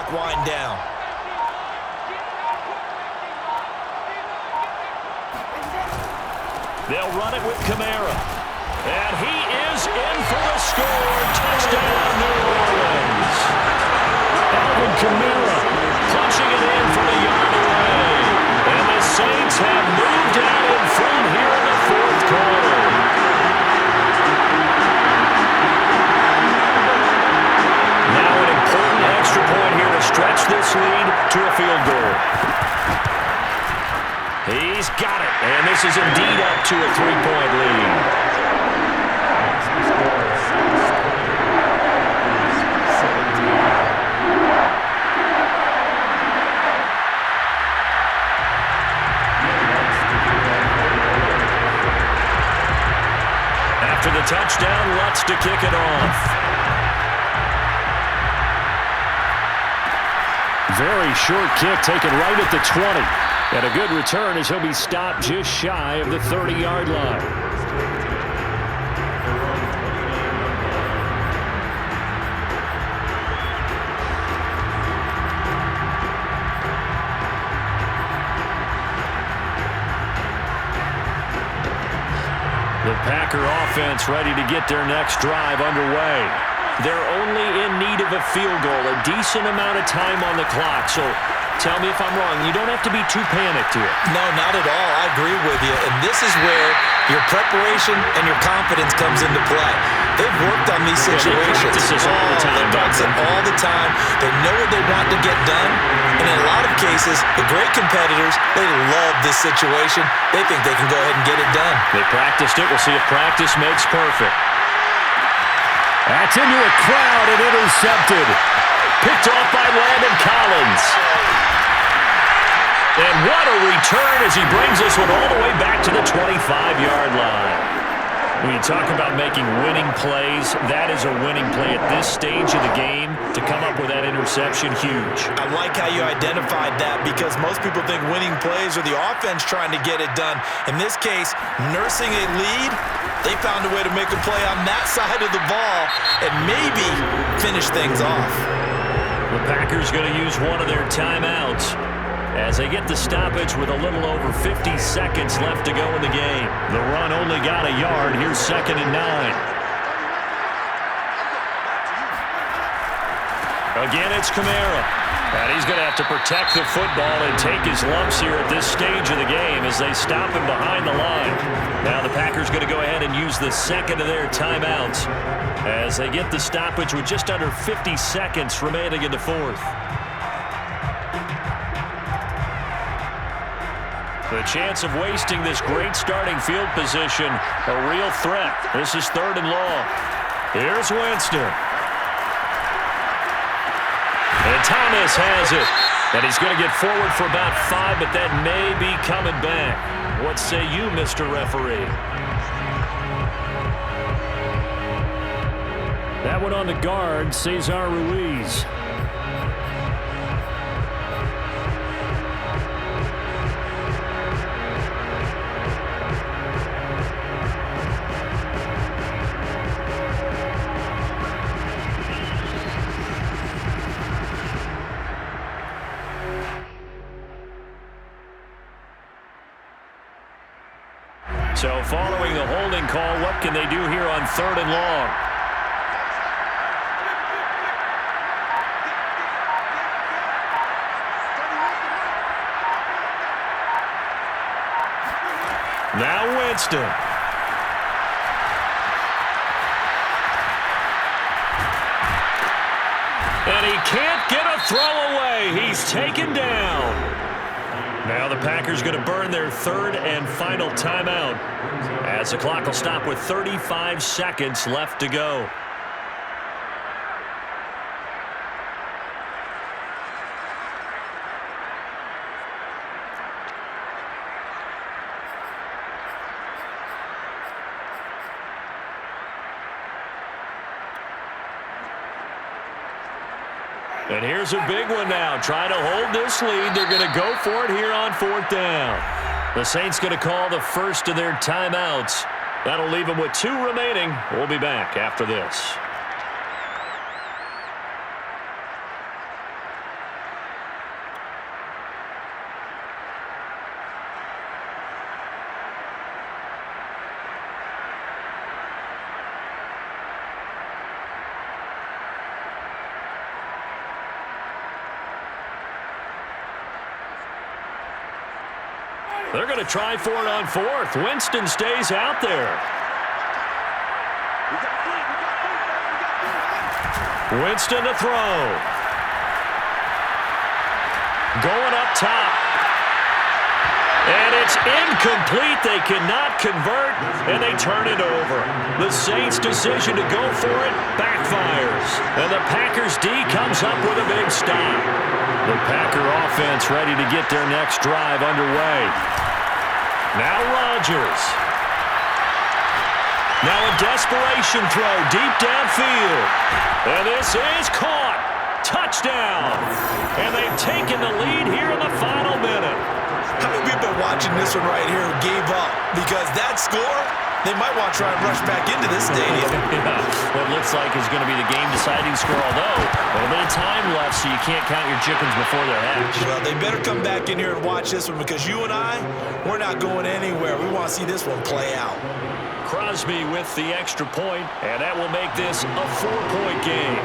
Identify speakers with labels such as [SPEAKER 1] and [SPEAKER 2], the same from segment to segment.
[SPEAKER 1] clock wind down.
[SPEAKER 2] They'll run it with Kamara. And he is in for the score. Touchdown, New Orleans. Alvin Kamara punching it in from a yard away. And the Saints have moved out in front here in the fourth quarter. Now an important extra point here to stretch this lead to a field goal. He's got it, and this is indeed up to a 3-point lead. After the touchdown, Lutz to kick it off. Very short kick taken right at the 20. And a good return as he'll be stopped just shy of the 30-yard line. The Packer offense ready to get their next drive underway. They're only in need of a field goal, a decent amount of time on the clock. So tell me if I'm wrong. You don't have to be too panicked here.
[SPEAKER 1] No, not at all. I agree with you. And this is where your preparation and your confidence comes into play. They've worked on these situations.
[SPEAKER 2] They practice this all the time.
[SPEAKER 1] They practice it all the time. They know what they want to get done. And in a lot of cases, the great competitors, they love this situation. They think they can go ahead and get it done.
[SPEAKER 2] They practiced it. We'll see if practice makes perfect. That's into a crowd and intercepted. Picked off by Landon Collins. And what a return as he brings this one all the way back to the 25-yard line. When you talk about making winning plays, that is a winning play at this stage of the game. To come up with that interception, huge.
[SPEAKER 1] I like how you identified that because most people think winning plays are the offense trying to get it done. In this case, nursing a lead, they found a way to make a play on that side of the ball and maybe finish things off.
[SPEAKER 2] The Packers going to use one of their timeouts as they get the stoppage with a little over 50 seconds left to go in the game. The run only got a yard. Here's 2nd and 9. Again, it's Kamara. And he's going to have to protect the football and take his lumps here at this stage of the game as they stop him behind the line. Now the Packers going to go ahead and use the second of their timeouts as they get the stoppage with just under 50 seconds remaining in the fourth. The chance of wasting this great starting field position, a real threat. This is 3rd and long. Here's Winston. And Thomas has it. And he's going to get forward for about 5, but that may be coming back. What say you, Mr. Referee? That one on the guard, Cesar Ruiz. So following the holding call, what can they do here on 3rd and long? Now Winston. And he can't get a throw away. He's taken down. Now the Packers going to burn their 3rd and final timeout as the clock will stop with 35 seconds left to go. And here's a big one now. Trying to hold this lead. They're going to go for it here on 4th down. The Saints going to call the first of their timeouts. That'll leave them with 2 remaining. We'll be back after this. They're going to try for it on fourth. Winston stays out there. Winston to throw. Going up top. And it's incomplete. They cannot convert, and they turn it over. The Saints' decision to go for it backfires. And the Packers' D comes up with a big stop. The Packer offense ready to get their next drive underway. Now Rodgers. Now a desperation throw deep downfield. And this is caught. Touchdown. And they've taken the lead here in the final minute.
[SPEAKER 1] How many people are watching this one right here who gave up? Because that score, they might want to try and rush back into this stadium.
[SPEAKER 2] Yeah, what looks like is going to be the game-deciding score, although a little bit of time left, so you can't count your chickens before they're hatched.
[SPEAKER 1] Well, they better come back in here and watch this one because you and I, we're not going anywhere. We want to see this one play out.
[SPEAKER 2] Crosby with the extra point, and that will make this a 4-point game.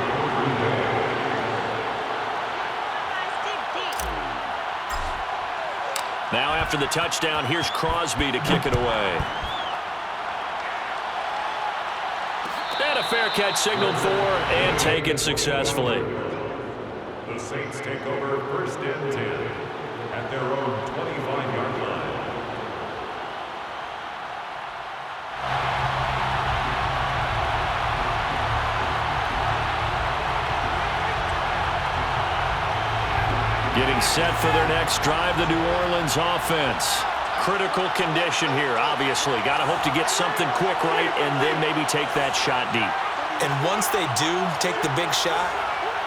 [SPEAKER 2] Now after the touchdown, here's Crosby to kick it away. And a fair catch signaled for and taken successfully.
[SPEAKER 3] The Saints take over 1st and 10 at their own 25-yard line.
[SPEAKER 2] Getting set for their next drive, the New Orleans offense. Critical condition here, obviously. Got to hope to get something quick right and then maybe take that shot deep.
[SPEAKER 1] And once they do take the big shot,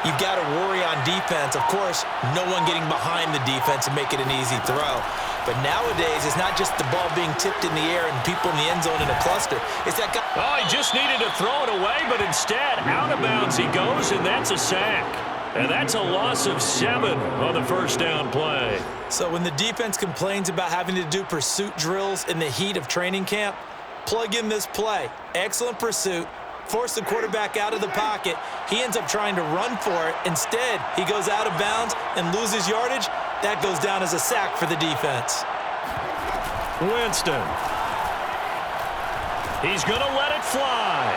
[SPEAKER 1] you've got to worry on defense. Of course, no one getting behind the defense and make it an easy throw. But nowadays, it's not just the ball being tipped in the air and people in the end zone in a cluster. It's that guy.
[SPEAKER 2] Oh, he just needed to throw it away, but instead, out of bounds he goes, and that's a sack. And that's a loss of 7 on the first down play.
[SPEAKER 1] So when the defense complains about having to do pursuit drills in the heat of training camp, plug in this play. Excellent pursuit. Force the quarterback out of the pocket. He ends up trying to run for it. Instead, he goes out of bounds and loses yardage. That goes down as a sack for the defense.
[SPEAKER 2] Winston. He's going to let it fly.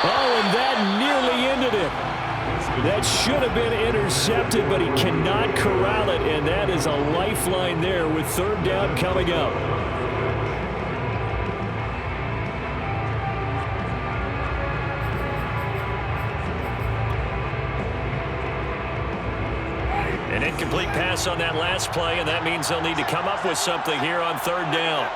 [SPEAKER 2] Oh, and that nearly ended it. That should have been intercepted, but he cannot corral it, and that is a lifeline there with 3rd down coming up. An incomplete pass on that last play, and that means they'll need to come up with something here on 3rd down.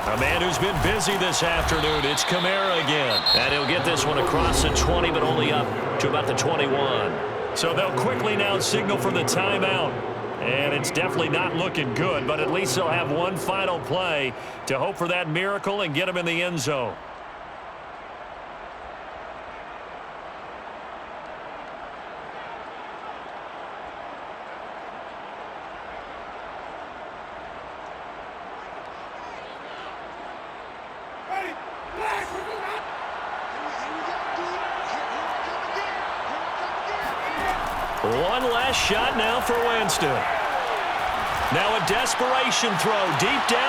[SPEAKER 2] A man who's been busy this afternoon, it's Kamara again. And he'll get this one across the 20, but only up to about the 21. So they'll quickly now signal for the timeout. And it's definitely not looking good, but at least they'll have one final play to hope for that miracle and get him in the end zone. One last shot now for Winston. Now a desperation throw deep down.